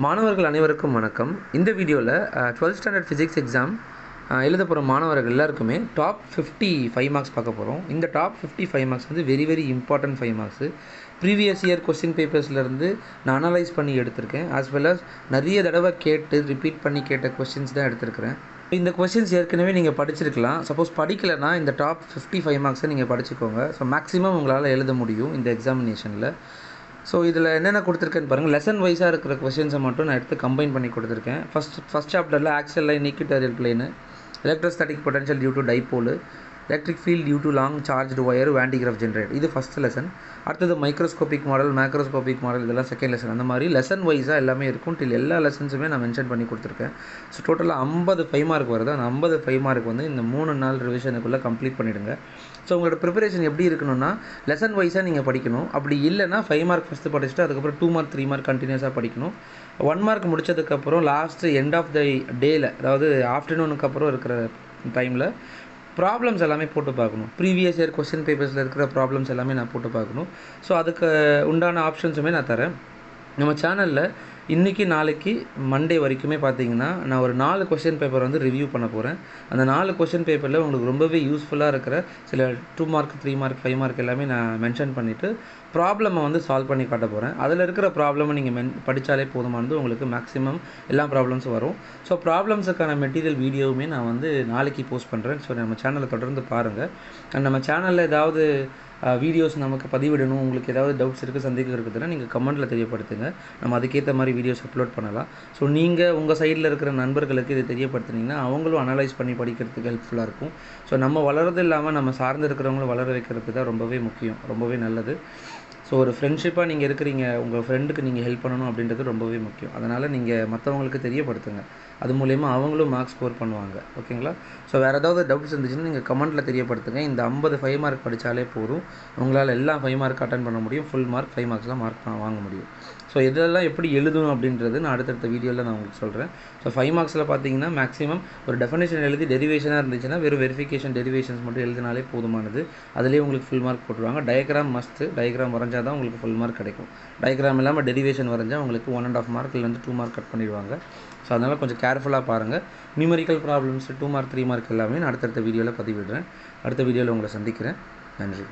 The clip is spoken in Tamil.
மாணவர்கள் அனைவருக்கும் வணக்கம். இந்த வீடியோவில் 12th ஸ்டாண்டர்ட் ஃபிசிக்ஸ் எக்ஸாம் எழுத போகிற மாணவர்கள் எல்லாருக்குமே டாப் 55 மார்க்ஸ் பார்க்க போகிறோம். இந்த டாப் 55 மார்க்ஸ் வந்து very important 5 marks. Previous year question பேப்பர்ஸ்லேருந்து நான் அனலைஸ் பண்ணி எடுத்திருக்கேன். ஆஸ் வெல் அஸ் நிறைய தடவை கேட்டு ரிப்பீட் பண்ணி கேட்ட கொஸ்டின்ஸ் தான் எடுத்திருக்கிறேன். இந்த கொஸ்டின்ஸ் ஏற்கனவே நீங்கள் படிச்சிருக்கலாம். சப்போஸ் படிக்கலைன்னா இந்த டாப் 55 மார்க்ஸை நீங்கள் படிச்சுக்கோங்க. ஸோ மேக்ஸிமம் உங்களால் எழுத முடியும் இந்த எக்ஸாமினேஷனில். ஸோ இதில் என்னென்ன கொடுத்துருக்கேன்னு பாருங்கள். லெசன் வைஸாக இருக்கிற கொஸ்டின்ஸை மட்டும் நான் எடுத்து கம்பைன் பண்ணி கொடுத்துருக்கேன். ஃபஸ்ட் சாப்டரில் axial line, equatorial plane, electrostatic potential due to dipole, electric field due to long charged wire, Van de Graaff generator. இது ஃபஸ்ட் லெசன். அடுத்தது மைக்ரோஸ்கோபிக் மாடல், மேக்ரோஸ்கோபிக் மாடல், இதெல்லாம் செகண்ட் லெசன். அந்த மாதிரி லெசன் வைஸாக எல்லாமே இருக்கும். டில் எல்லா லெசன்ஸுமே நான் மென்ஷன் பண்ணி கொடுத்துருக்கேன். ஸோ டோட்டலாக 55 மார்க் வருது. அந்த 55 மார்க் வந்து இந்த 3 நாள் ரிவிஷனுக்குள்ளே கம்ப்ளீட் பண்ணிவிடுங்க. ஸோ உங்களோட ப்ரிப்பரேஷன் எப்படி இருக்கணும்னா லெசன் வைஸாக நீங்கள் படிக்கணும். அப்படி இல்லைனா 5 மார்க் ஃபஸ்ட்டு படிச்சுட்டு அதுக்கப்புறம் 2 மார்க் 3 மார்க் கண்டினியூஸாக படிக்கணும். 1 மார்க் முடிச்சதுக்கப்புறம் லாஸ்ட்டு எண்ட் ஆஃப் த டேயில், அதாவது ஆஃப்டர்நூனுக்கு அப்புறம் இருக்கிற டைமில் ப்ராப்ளம்ஸ் எல்லாமே போட்டு பார்க்கணும். ப்ரீவியஸ் இயர் கொஸ்டின் பேப்பர்ஸில் இருக்கிற ப்ராப்ளம்ஸ் எல்லாமே நான் போட்டு பார்க்கணும். ஸோ அதுக்கு உண்டான ஆப்ஷன்ஸுமே நான் தரேன். நம்ம சேனலில் இன்றைக்கி நாளைக்கு மண்டே வரைக்குமே பார்த்தீங்கன்னா நான் ஒரு 4 கொஸ்டின் பேப்பர் வந்து ரிவ்யூ பண்ண போகிறேன். அந்த 4 கொஸ்டின் பேப்பரில் உங்களுக்கு ரொம்பவே யூஸ்ஃபுல்லாக இருக்கிற சில 2 மார்க் 3 மார்க் 5 மார்க் எல்லாமே நான் மென்ஷன் பண்ணிவிட்டு ப்ராப்ளமை வந்து சால்வ் பண்ணி காட்ட போகிறேன். அதில் இருக்கிற ப்ராப்ளமை நீங்கள் படித்தாலே போதுமானது, உங்களுக்கு மேக்ஸிமம் எல்லா ப்ராப்ளம்ஸும் வரும். ஸோ ப்ராப்ளம்ஸுக்கான மெட்டீரியல் வீடியோவுமே நான் வந்து நாளைக்கு போஸ்ட் பண்ணுறேன். ஸோ நம்ம சேனலை தொடர்ந்து பாருங்கள். அண்ட் நம்ம சேனலில் ஏதாவது வீடியோஸ் நமக்கு பதிவிடணும், உங்களுக்கு ஏதாவது டவுட்ஸ் இருக்குது, சந்தேகம் இருக்குதுன்னா நீங்கள் கமெண்ட்டில் தெரியப்படுத்துங்க. நம்ம அதுக்கேற்ற மாதிரி வீடியோஸ் அப்லோட் பண்ணலாம். ஸோ நீங்கள் உங்கள் சைடில் இருக்கிற நண்பர்களுக்கு இதை தெரியப்படுத்துனீங்கன்னா அவங்களும் அனலைஸ் பண்ணி படிக்கிறதுக்கு ஹெல்ப்ஃபுல்லாக இருக்கும். ஸோ நம்ம வளர்றது இல்லாமல் நம்ம சார்ந்து இருக்கிறவங்களும் வளர வைக்கிறதுக்கு தான் ரொம்பவே முக்கியம், ரொம்பவே நல்லது. ஸோ ஒரு ஃப்ரெண்ட்ஷிப்பாக நீங்கள் இருக்கிறீங்க, உங்கள் ஃப்ரெண்டுக்கு நீங்கள் ஹெல்ப் பண்ணணும் அப்படின்றது ரொம்பவே முக்கியம். அதனால் நீங்கள் மற்றவங்களுக்கு தெரியப்படுத்துங்க. அது மூலயமா அவங்களும் மார்க் ஸ்கோர் பண்ணுவாங்க. ஓகேங்களா? ஸோ வேறு ஏதாவது டவுட்ஸ் இருந்துச்சுன்னா நீங்கள் கமெண்ட்டில் தெரியப்படுத்துங்க. இந்த 55 மார்க் படித்தாலே போதும், உங்களால் எல்லா 5 மார்க் அட்டன் பண்ண முடியும். ஃபுல் மார்க் 5 மார்க்ஸ்லாம் மார்க் வாங்க முடியும். ஸோ இதெல்லாம் எப்படி எழுதணும் அப்படின்றது நான் அடுத்தடுத்த வீடியோவில் நான் உங்களுக்கு சொல்கிறேன். ஸோ 5 மார்க்ஸில் பார்த்தீங்கன்னா மேக்ஸிமம் ஒரு டெஃபினேஷன் எழுதி டெரிவேஷனாக இருந்துச்சுன்னா வெறும் வெரிஃபிகேஷன் டெரிவேஷன்ஸ் மட்டும் எழுதினாலே போதுமானது. அதிலே உங்களுக்கு ஃபுல் மார்க் போட்டுருவாங்க. டயக்ராம் மஸ்ட்டு, டயக்ராம் வரைஞ்சால் தான் உங்களுக்கு ஃபுல் மார்க் கிடைக்கும். டயக்ராம் இல்லாமல் டெரிவேஷன் வரைஞ்சால் உங்களுக்கு 1.5 மார்க் இல்லைந்து 2 மார்க் கட் பண்ணிடுவாங்க. ஸோ அதனால் கொஞ்சம் கேர்ஃபுல்லாக பாருங்கள். நியூமெரிக்கல் ப்ராப்ளம்ஸ் 2 மார்க் 3 மார்க் எல்லாமே நான் அடுத்தடுத்த வீடியோவில் பதிவிடுறேன். அடுத்த வீடியோவில் உங்களை சந்திக்கிறேன். நன்றி.